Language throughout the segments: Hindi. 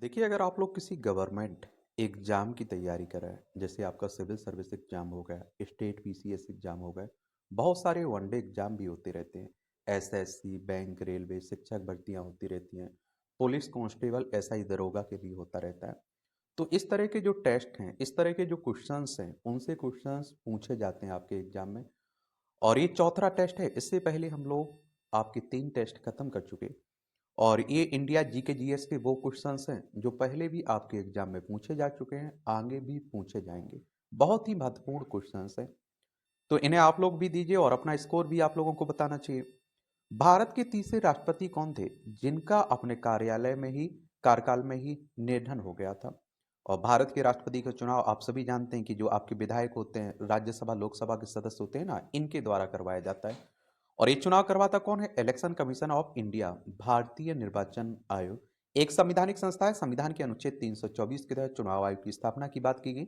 देखिए, अगर आप लोग किसी गवर्नमेंट एग्जाम की तैयारी कर रहे हैं, जैसे आपका सिविल सर्विस एग्जाम हो गया, स्टेट पीसीएस एग्जाम हो गए, बहुत सारे वनडे एग्जाम भी होते रहते हैं। एसएससी, बैंक, रेलवे, शिक्षक भर्तियां होती रहती हैं। पुलिस कांस्टेबल, एसआई, दरोगा के भी होता रहता है। तो इस तरह के जो टेस्ट हैं, इस तरह के जो क्वेश्चंस हैं, उनसे क्वेश्चंस पूछे जाते हैं आपके एग्जाम में। और ये चौथा टेस्ट है। इससे पहले हम लोग आपके 3 टेस्ट खत्म कर चुके। और ये इंडिया जीके जीएस के वो क्वेश्चंस हैं जो पहले भी आपके एग्जाम में पूछे जा चुके हैं, आगे भी पूछे जाएंगे। बहुत ही महत्वपूर्ण क्वेश्चंस हैं। तो इन्हें आप लोग भी दीजिए और अपना स्कोर भी आप लोगों को बताना चाहिए। भारत के तीसरे राष्ट्रपति कौन थे जिनका अपने कार्यालय में ही कार्यकाल में ही निधन हो गया था? और भारत के राष्ट्रपति का चुनाव आप सभी जानते हैं कि जो आपके विधायक होते हैं, राज्यसभा लोकसभा के सदस्य होते हैं ना, इनके द्वारा करवाया जाता है। और ये चुनाव करवाता कौन है? इलेक्शन कमीशन ऑफ इंडिया, भारतीय निर्वाचन आयोग। एक संवैधानिक संस्था है। संविधान के अनुच्छेद 324 के तहत चुनाव आयोग की स्थापना की बात की गई।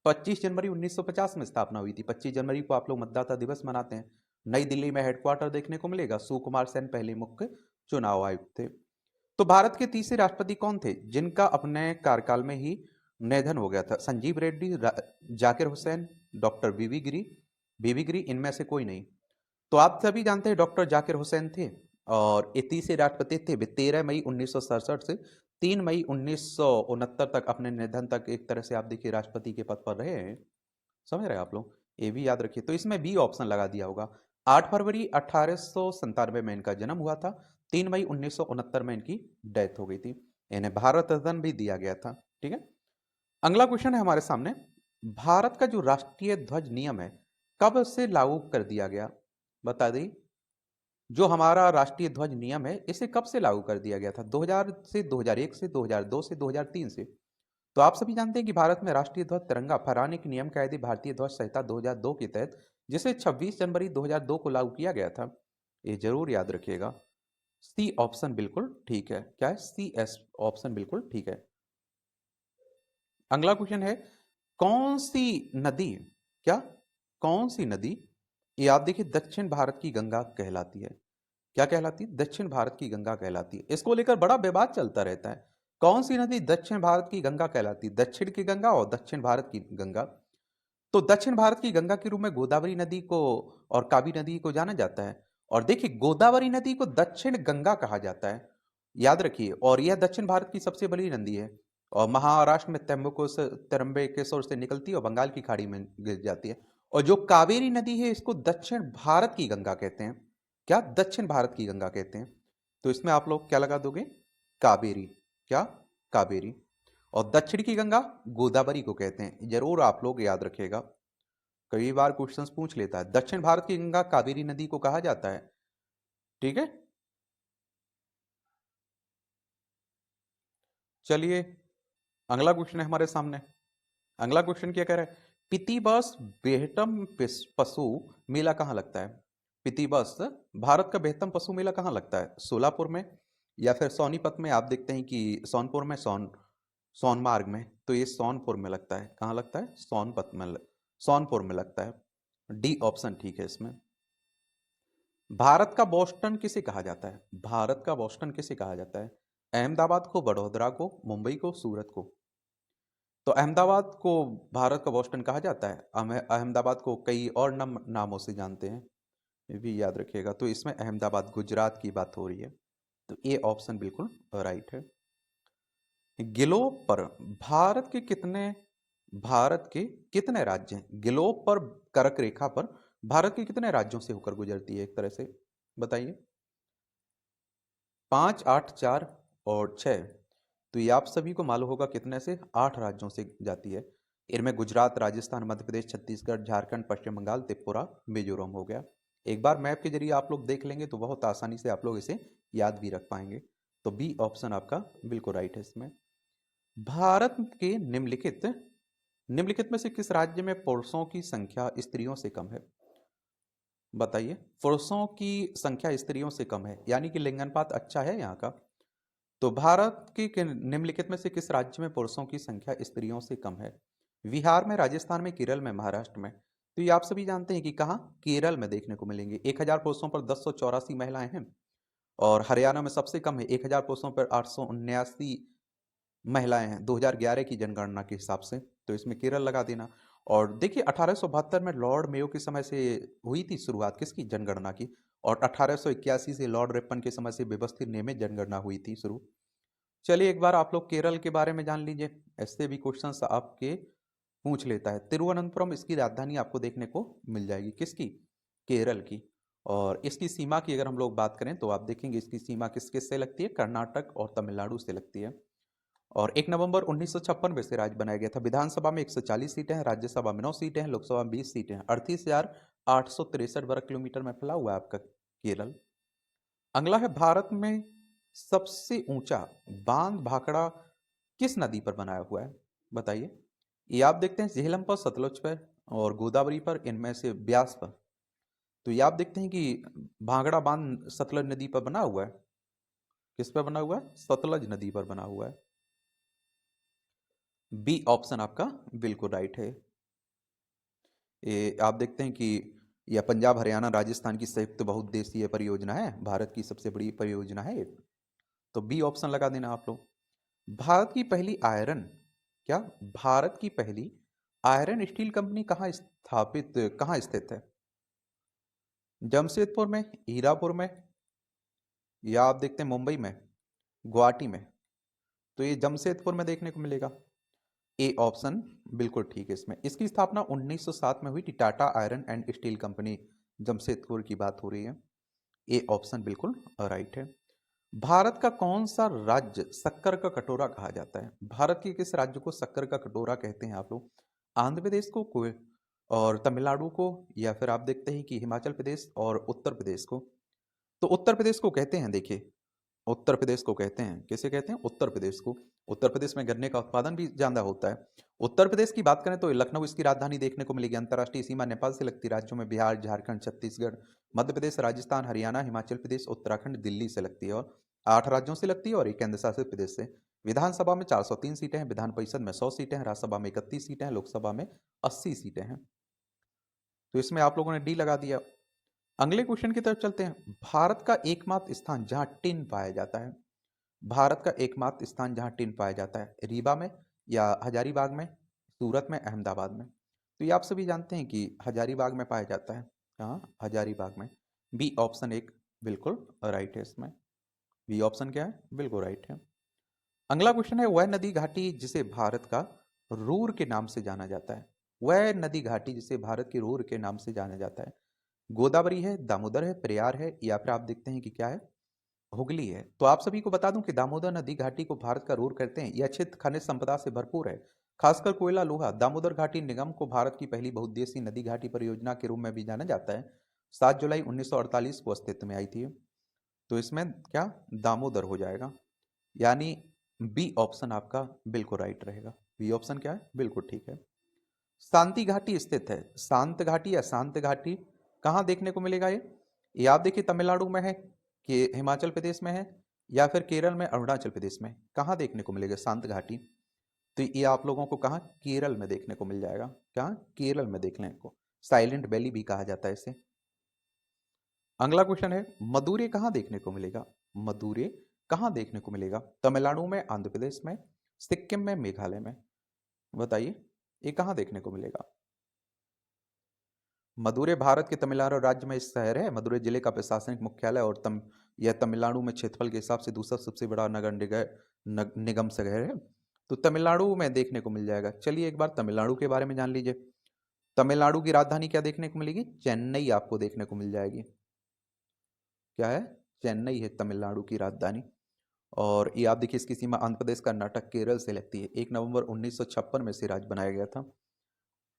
25 जनवरी 1950 में स्थापना हुई थी। 25 जनवरी को आप लोग मतदाता दिवस मनाते हैं। नई दिल्ली में हेडक्वार्टर देखने को मिलेगा। सुकुमार सेन पहले मुख्य चुनाव आयुक्त थे। तो भारत के तीसरे राष्ट्रपति कौन थे जिनका अपने कार्यकाल में ही निधन हो गया था? संजीव रेड्डी, जाकिर हुसैन, डॉक्टर बीवी गिरी, इनमें से कोई नहीं। तो आप सभी जानते हैं डॉक्टर जाकिर हुसैन थे। और ये तीसरे राष्ट्रपति थे। वे 13 मई 1967 से 3 मई 1969 तक, अपने निधन तक एक तरह से आप देखिए राष्ट्रपति के पद पर रहे हैं। समझ रहे हैं आप लोग? ये भी याद रखिए। तो इसमें बी ऑप्शन लगा दिया होगा। 8 फरवरी 1897 में इनका जन्म हुआ था। 3 मई 1969 में इनकी डेथ हो गई थी। इन्हें भारत रत्न भी दिया गया था। ठीक है। अगला क्वेश्चन है हमारे सामने। भारत का जो राष्ट्रीय ध्वज नियम है, कब से लागू कर दिया गया? बता दी। जो हमारा राष्ट्रीय ध्वज नियम है, इसे कब से लागू कर दिया गया था? 2000 से, 2001 से, 2002 से, 2003 से? तो आप सभी जानते हैं कि भारत में राष्ट्रीय ध्वज तिरंगा फहराने के नियम कायदे भारतीय ध्वज संहिता 2002 के तहत, जिसे 26 जनवरी 2002 को लागू किया गया था। ये जरूर याद रखिएगा। सी ऑप्शन बिल्कुल ठीक है। क्या है? सी एस ऑप्शन बिल्कुल ठीक है। अगला क्वेश्चन है, कौन सी नदी, क्या, कौन सी नदी, ये आप देखिए, दक्षिण भारत की गंगा कहलाती है? क्या कहलाती है? दक्षिण भारत की गंगा कहलाती है। इसको लेकर बड़ा विवाद चलता रहता है। कौन सी नदी दक्षिण भारत की गंगा कहलाती है? दक्षिण की गंगा और दक्षिण भारत की गंगा। तो दक्षिण भारत की गंगा के रूप में गोदावरी नदी को और कावेरी नदी को जाना जाता है। और देखिए, गोदावरी नदी को दक्षिण गंगा कहा जाता है, याद रखिए। और यह दक्षिण भारत की सबसे बड़ी नदी है। और महाराष्ट्र में त्र्यंबकेश्वर से निकलती है और बंगाल की खाड़ी में गिर जाती है। और जो कावेरी नदी है, इसको दक्षिण भारत की गंगा कहते हैं। क्या? दक्षिण भारत की गंगा कहते हैं। तो इसमें आप लोग क्या लगा दोगे? कावेरी। क्या? कावेरी। और दक्षिण की गंगा गोदावरी को कहते हैं। जरूर आप लोग याद रखिएगा। कई बार क्वेश्चंस पूछ लेता है। दक्षिण भारत की गंगा कावेरी नदी को कहा जाता है। ठीक है। चलिए, अगला क्वेश्चन है हमारे सामने। अगला क्वेश्चन क्या कह रहा है? पितिबस बेहतम पशु मेला कहाँ लगता है? पितिबस भारत का बेहतम पशु मेला कहाँ लगता है? सोलापुर में, या फिर सोनीपत में? आप देखते हैं कि सोनपुर में, सोनमार्ग में। तो ये सोनपुर में लगता है। कहाँ लगता है? सोनपुर में लगता है। डी ऑप्शन ठीक है इसमें। भारत का बोस्टन किसे कहा जाता है? भारत का बोस्टन किसे कहा जाता है? अहमदाबाद को, वडोदरा को, मुंबई को, सूरत को? तो अहमदाबाद को भारत का बोस्टन कहा जाता है। अहमदाबाद को कई और नामों से जानते हैं, ये भी याद रखिएगा। तो इसमें अहमदाबाद गुजरात की बात हो रही है। तो ये ऑप्शन बिल्कुल राइट है। ग्लोब पर भारत के कितने राज्य हैं? ग्लोब पर, कर्क रेखा पर भारत के कितने राज्यों से होकर गुजरती है एक तरह से? बताइए। 5, 8, 4 और 6। तो ये आप सभी को मालूम होगा कितने से? 8 राज्यों से जाती है। इनमें गुजरात, राजस्थान, मध्य प्रदेश, छत्तीसगढ़, झारखंड, पश्चिम बंगाल, त्रिपुरा, मिजोरम हो गया। एक बार मैप के जरिए आप लोग देख लेंगे तो बहुत आसानी से आप लोग इसे याद भी रख पाएंगे। तो बी ऑप्शन आपका बिल्कुल राइट है इसमें। भारत के निम्नलिखित में से किस राज्य में पुरुषों की संख्या स्त्रियों से कम है? बताइए। पुरुषों की संख्या स्त्रियों से कम है, यानी कि लिंगानुपात अच्छा है यहाँ का। तो भारत के निम्नलिखित में से किस राज्य में पुरुषों की संख्या स्त्रियों से कम है? बिहार में, राजस्थान में, केरल में, महाराष्ट्र में? तो ये आप सभी जानते हैं कि कहाँ? केरल में देखने को मिलेंगे। 1000 पुरुषों पर 1084 महिलाएं हैं। और हरियाणा में सबसे कम है। 1000 पुरुषों पर 879 महिलाएं हैं 2011 की जनगणना के हिसाब से, तो इसमें केरल लगा देना। और देखिए 1872 में लॉर्ड मेयो के समय से हुई थी शुरुआत किसकी, जनगणना की, और 1881 से लॉर्ड रिपन के समय से व्यवस्थित नियमित जनगणना हुई थी शुरू। चलिए एक बार आप लोग केरल के बारे में जान लीजिए, ऐसे भी क्वेश्चंस आपके पूछ लेता है। तिरुवनंतपुरम इसकी राजधानी आपको देखने को मिल जाएगी, किसकी, केरल की। और इसकी सीमा की अगर हम लोग बात करें तो आप देखेंगे इसकी सीमा किस किस से लगती है, कर्नाटक और तमिलनाडु से लगती है। और 1 नवंबर 1956 में से राज्य बनाया गया था। विधानसभा में 140 सीटें हैं, राज्यसभा में 9 सीटें हैं, लोकसभा में 20 सीटें हैं। 38,863 वर्ग किलोमीटर में फैला हुआ है आपका केरल। अगला है भारत में सबसे ऊंचा बांध भाखड़ा किस नदी पर बनाया हुआ है, बताइए। ये आप देखते हैं झेलम पर, सतलुज पर और गोदावरी पर, इनमें से ब्यास पर। तो ये आप देखते हैं कि भाखड़ा बांध सतलज नदी पर बना हुआ है। किस पर बना हुआ है, सतलज नदी पर बना हुआ है। बी ऑप्शन आपका बिल्कुल राइट है। ये आप देखते हैं कि यह पंजाब हरियाणा राजस्थान की संयुक्त बहुउद्देशीय परियोजना है, भारत की सबसे बड़ी परियोजना है। तो बी ऑप्शन लगा देना आप लोग। भारत की पहली आयरन, क्या, भारत की पहली आयरन स्टील कंपनी कहाँ स्थित है, जमशेदपुर में, हीरापुर में, या आप देखते हैं मुंबई में, गुवाहाटी में। तो ये जमशेदपुर में देखने को मिलेगा। ए ऑप्शन बिल्कुल ठीक है इसमें। इसकी स्थापना 1907 में हुई थी, Tata iron and steel company, Jamshedpur की बात हो रही है। ए ऑप्शन बिल्कुल राइट है। भारत का कौन सा राज्य शक्कर का कटोरा कहा जाता है, भारत के किस राज्य को शक्कर का कटोरा कहते हैं आप लोग, आंध्र प्रदेश को, और तमिलनाडु को, या फिर आप देखते हैं कि हिमाचल प्रदेश और उत्तर प्रदेश को। तो उत्तर प्रदेश को कहते हैं, देखिए उत्तर प्रदेश को कहते हैं, किसे कहते हैं, उत्तर प्रदेश को। उत्तर प्रदेश में गन्ने का उत्पादन भी ज्यादा होता है। उत्तर प्रदेश की बात करें तो लखनऊ इसकी राजधानी देखने को मिलेगी। अंतर्राष्ट्रीय सीमा नेपाल से लगती राज्यों में बिहार, झारखंड, छत्तीसगढ़, मध्य प्रदेश, राजस्थान, हरियाणा, हिमाचल प्रदेश, उत्तराखंड, दिल्ली से लगती है। और 8 राज्यों से लगती है और एक केंद्र शासित प्रदेश से। विधानसभा में 403 सीटें हैं, विधान परिषद में 100 सीटें हैं, राज्यसभा में 31 सीटें हैं, लोकसभा में 80 सीटें हैं। तो इसमें आप लोगों ने डी लगा दिया। अगले क्वेश्चन की तरफ चलते हैं। भारत का एकमात्र स्थान जहां टिन पाया जाता है, भारत का एकमात्र स्थान जहां टिन पाया जाता है, रीवा में या हजारीबाग में, सूरत में, अहमदाबाद में। तो ये आप सभी जानते हैं कि हजारीबाग में पाया जाता है। हाँ, हजारीबाग में। बी ऑप्शन एक बिल्कुल राइट है इसमें। बी ऑप्शन क्या है, बिल्कुल राइट है। अगला क्वेश्चन है, वह नदी घाटी जिसे भारत का रूर के नाम से जाना जाता है, वह नदी घाटी जिसे भारत के रूर के नाम से जाना जाता है, गोदावरी है, दामोदर है, पेरियार है, या फिर आप देखते हैं कि क्या है, हुगली है। तो आप सभी को बता दूं कि दामोदर नदी घाटी को भारत का रूर कहते हैं। यह क्षेत्र खनिज संपदा से भरपूर है, खासकर कोयला, लोहा। दामोदर घाटी निगम को भारत की पहली बहुउद्देशीय नदी घाटी परियोजना के रूप में भी जाना जाता है। 7 जुलाई 1948 को अस्तित्व में आई थी। तो इसमें क्या, दामोदर हो जाएगा, यानी बी ऑप्शन आपका बिल्कुल राइट रहेगा। बी ऑप्शन क्या है, बिल्कुल ठीक है। शांति घाटी स्थित है, शांत घाटी या शांत घाटी कहाँ देखने को मिलेगा ये आप देखिए तमिलनाडु में है कि हिमाचल प्रदेश में है, या फिर केरल में, अरुणाचल प्रदेश में, कहाँ देखने को मिलेगा शांत घाटी। तो ये आप लोगों को कहाँ, केरल में देखने को मिल जाएगा। कहाँ, केरल में देखने को, साइलेंट वैली भी कहा जाता है इसे। अगला क्वेश्चन है, मदुरै कहाँ देखने को मिलेगा, मदुरै कहाँ देखने को मिलेगा, तमिलनाडु में, आंध्र प्रदेश में, सिक्किम में, मेघालय में, बताइए ये कहाँ देखने को मिलेगा। मदुरै भारत के तमिलनाडु राज्य में शहर है। मदुरै जिले का प्रशासनिक मुख्यालय और यह तमिलनाडु में क्षेत्रफल के हिसाब से दूसरा सबसे बड़ा नगर निगम शहर है। तो तमिलनाडु में देखने को मिल जाएगा। चलिए एक बार तमिलनाडु के बारे में जान लीजिए। तमिलनाडु की राजधानी क्या देखने को मिलेगी, चेन्नई आपको देखने को मिल जाएगी। क्या है, चेन्नई है तमिलनाडु की राजधानी। और ये आप देखिए इसकी सीमा आंध्र प्रदेश, कर्नाटक, केरल से लगती है। 1 नवंबर 1956 में से राज्य बनाया गया था।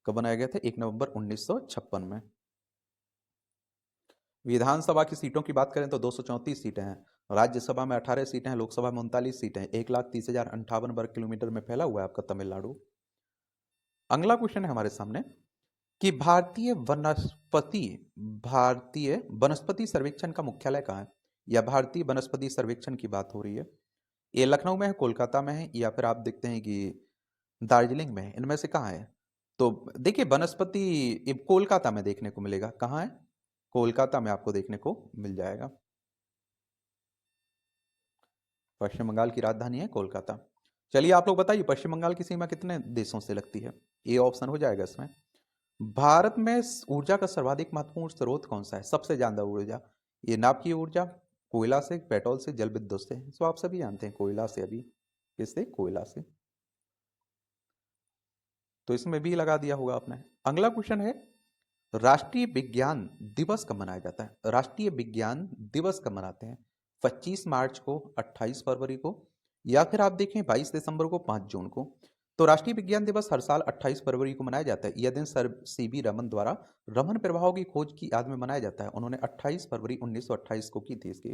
कब बनाया गया था, 1 नवंबर 1956 में। विधानसभा की सीटों की बात करें तो 234 सीटें हैं, राज्यसभा में 18 सीटें हैं, लोकसभा में 39 सीटें हैं। 1,30,058 वर्ग किलोमीटर में फैला हुआ है आपका तमिलनाडु। अगला क्वेश्चन है हमारे सामने कि भारतीय वनस्पति सर्वेक्षण का मुख्यालय कहाँ है, या भारतीय वनस्पति सर्वेक्षण की बात हो रही है। ये लखनऊ में है, कोलकाता में है, या फिर आप देखते हैं कि दार्जिलिंग में है, इनमें से कहाँ है। तो देखिए वनस्पति कोलकाता में देखने को मिलेगा। कहाँ है, कोलकाता में आपको देखने को मिल जाएगा। पश्चिम बंगाल की राजधानी है कोलकाता। चलिए आप लोग बताइए, पश्चिम बंगाल की सीमा कितने देशों से लगती है? ए ऑप्शन हो जाएगा इसमें। भारत में ऊर्जा का सर्वाधिक महत्वपूर्ण स्रोत कौन सा है? सबसे ज्यादा ऊर्जा, ये नाभिकीय ऊर्जा, कोयला से, पेट्रोल से, जल विद्युत से। तो आप सभी जानते हैं कोयला से, अभी किससे? कोयला से। तो इसमें भी लगा दिया होगा आपने। अगला क्वेश्चन है, राष्ट्रीय विज्ञान दिवस कब मनाया जाता है? राष्ट्रीय विज्ञान दिवस कब मनाते हैं? 25 मार्च को, 28 फरवरी को, या फिर आप देखें 22 दिसंबर को, 5 जून को। तो राष्ट्रीय विज्ञान दिवस हर साल 28 फरवरी को मनाया जाता है। यह दिन सर सीवी रमन द्वारा रमन प्रभाव की खोज की याद में मनाया जाता है। उन्होंने 28 फरवरी 1928 को की थी इसकी।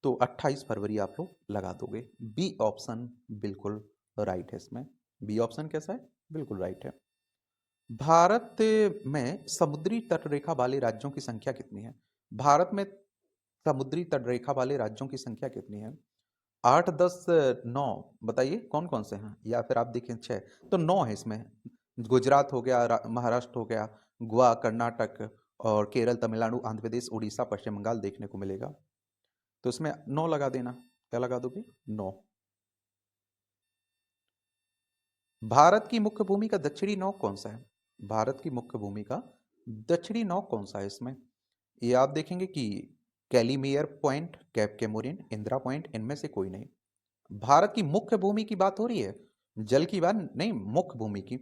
तो 28 फरवरी आप लोग लगा दोगे। बी ऑप्शन बिल्कुल राइट है इसमें। बी ऑप्शन कैसा है? बिल्कुल राइट है। भारत में समुद्री तटरेखा वाले राज्यों की संख्या कितनी है? भारत में समुद्री तटरेखा वाले राज्यों की संख्या कितनी है? 8, 10, 9 बताइए कौन कौन से हैं? या फिर आप देखें 6। तो 9 है इसमें। गुजरात हो गया, महाराष्ट्र हो गया, गोवा, कर्नाटक और केरल, तमिलनाडु, आंध्र प्रदेश, उड़ीसा, पश्चिम बंगाल देखने को मिलेगा। तो इसमें 9 लगा देना। क्या लगा दोगे? 9। भारत की मुख्य भूमि का दक्षिणी नौक कौन सा है? भारत की मुख्य भूमि का दक्षिणी नौक कौन सा है इसमें? ये आप देखेंगे कि Calimere point, Cape Comorin, Indira point, इनमें से कोई नहीं। भारत की मुख्य भूमि की बात हो रही है, जल की बात नहीं, मुख्य भूमि की।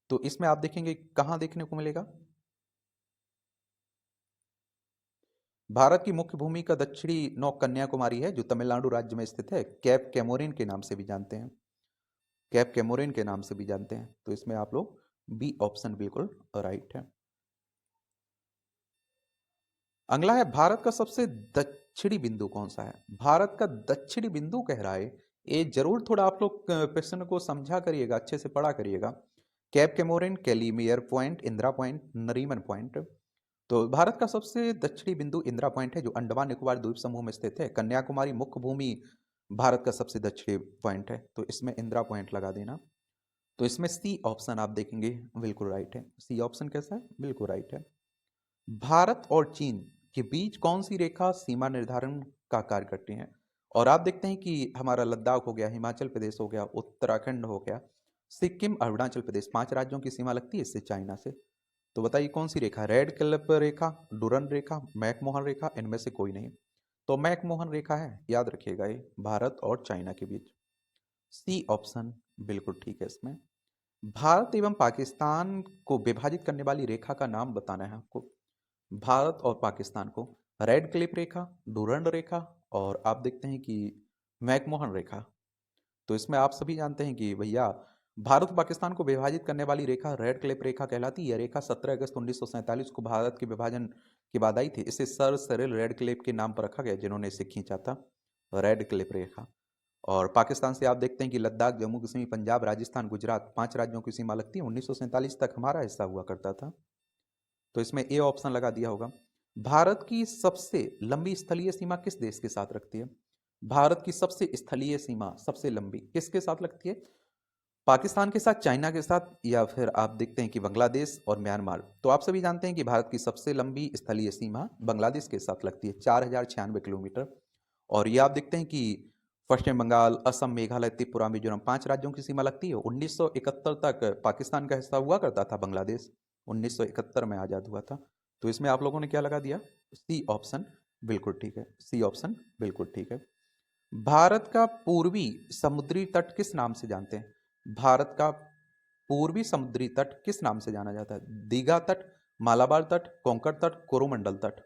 तो इसमें आप देखेंगे कहां देखने को मिलेगा? भारत की मुख्य भूमि का दक्षिणी नौक कन्याकुमारी है, जो तमिलनाडु राज्य में स्थित है। कैप कैमोरिन के नाम से भी जानते हैं। कैप कैमोरिन के नाम से भी जानते हैं। तो इसमें आप लोग बी ऑप्शन बिल्कुल राइट है। अगला है, भारत का सबसे दक्षिणी बिंदु कौन सा है? भारत का दक्षिणी बिंदु कह रहा है। ये जरूर थोड़ा आप लोग प्रश्न को समझा करिएगा, अच्छे से पढ़ा करिएगा। Cape Comorin, Calimere point, Indira point, Nariman point. तो भारत का सबसे दक्षिणी बिंदु इंदिरा पॉइंट है, जो अंडमान निकोबार द्वीप समूह में स्थित है। कन्याकुमारी मुख्य भूमि भारत का सबसे दक्षिणी पॉइंट है। तो इसमें इंदिरा पॉइंट लगा देना। तो इसमें सी ऑप्शन आप देखेंगे बिल्कुल राइट है। सी ऑप्शन कैसा है? बिल्कुल राइट है। भारत और चीन के बीच कौन सी रेखा सीमा निर्धारण का कार्य करती है? और आप देखते हैं कि हमारा लद्दाख हो गया, हिमाचल प्रदेश हो गया, उत्तराखंड हो गया, सिक्किम, अरुणाचल प्रदेश, 5 राज्यों की सीमा लगती है इससे, चाइना से। तो बताइए कौन सी रेखा? रेड क्लिप रेखा, डुरन रेखा, मैकमोहन रेखा, इनमें से कोई नहीं। तो मैकमोहन रेखा है, याद रखिएगा, ये भारत और चाइना के बीच। सी ऑप्शन बिल्कुल ठीक है इसमें। भारत एवं पाकिस्तान को विभाजित करने वाली रेखा का नाम बताना है आपको। भारत और पाकिस्तान को रेड क्लिप रेखा, डूरंड रेखा, और आप देखते हैं कि मैकमोहन रेखा। तो इसमें आप सभी जानते हैं कि भैया भारत और पाकिस्तान को विभाजित करने वाली रेखा रेड क्लिप रेखा कहलाती है। यह रेखा 17 अगस्त 1947 को भारत के विभाजन के बाद आई थी। इसे सर सिरिल रेड क्लिप के नाम पर रखा गया, जिन्होंने इसे खींचा था, रेड क्लिप रेखा। और पाकिस्तान से आप देखते हैं कि लद्दाख, जम्मू कश्मीर, पंजाब, राजस्थान, गुजरात, 5 राज्यों की सीमा लगती है। 1947 तक हमारा हिस्सा हुआ करता था। तो इसमें ए ऑप्शन लगा दिया होगा। भारत की सबसे लंबी स्थलीय सीमा किस देश के साथ रखती है? भारत की सबसे स्थलीय सीमा सबसे लंबी किसके साथ लगती है? पाकिस्तान के साथ, चाइना के साथ, या फिर आप देखते हैं कि बांग्लादेश और म्यांमार। तो आप सभी जानते हैं कि भारत की सबसे लंबी स्थलीय सीमा बांग्लादेश के साथ लगती है, 4096 किलोमीटर। और ये आप देखते हैं कि पश्चिम बंगाल, असम, मेघालय, त्रिपुरा, मिजोरम, 5 राज्यों की सीमा लगती है। 1971 तक पाकिस्तान का हिस्सा हुआ करता था बांग्लादेश। 1971 में आज़ाद हुआ था। तो इसमें आप लोगों ने क्या लगा दिया? सी ऑप्शन बिल्कुल ठीक है। सी ऑप्शन बिल्कुल ठीक है। भारत का पूर्वी समुद्री तट किस नाम से जानते हैं? भारत का पूर्वी समुद्री तट किस नाम से जाना जाता है? दीघा तट, मालाबार तट, कोंकण तट, कोरोमंडल तट।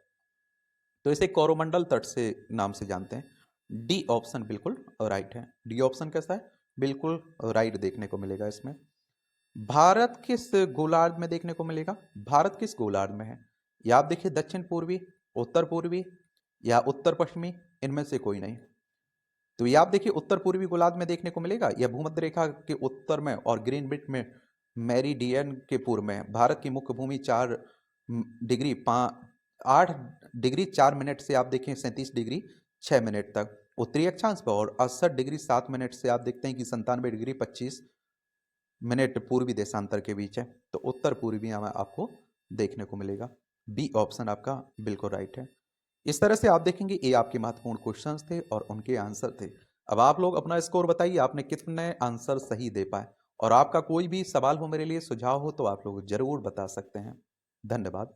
तो इसे कोरोमंडल तट से नाम से जानते हैं। डी ऑप्शन बिल्कुल राइट है। डी ऑप्शन कैसा है? बिल्कुल राइट देखने को मिलेगा इसमें। भारत किस गोलार्ध में देखने को मिलेगा? भारत किस गोलार्ध में है? या आप देखिए दक्षिण पूर्वी, उत्तर पूर्वी, या उत्तर पश्चिमी, इनमें से कोई नहीं। तो ये आप देखिए उत्तर पूर्वी गोलार्ध में देखने को मिलेगा, या भूमध्य रेखा के उत्तर में और ग्रीनविच में, मेरिडियन के पूर्व में। भारत की मुख्य भूमि 4 डिग्री 8 डिग्री 4 मिनट से आप देखें 37 डिग्री 6 मिनट तक उत्तरी अक्षांश पर, और 68 डिग्री 7 मिनट से आप देखते हैं कि 97 डिग्री 25 मिनट पूर्वी देशांतर के बीच है। तो उत्तर पूर्वी में आपको देखने को मिलेगा। बी ऑप्शन आपका बिल्कुल राइट है। इस तरह से आप देखेंगे ये आपके महत्वपूर्ण क्वेश्चंस थे और उनके आंसर थे। अब आप लोग अपना स्कोर बताइए, आपने कितने आंसर सही दे पाए। और आपका कोई भी सवाल हो मेरे लिए, सुझाव हो, तो आप लोग ज़रूर बता सकते हैं। धन्यवाद।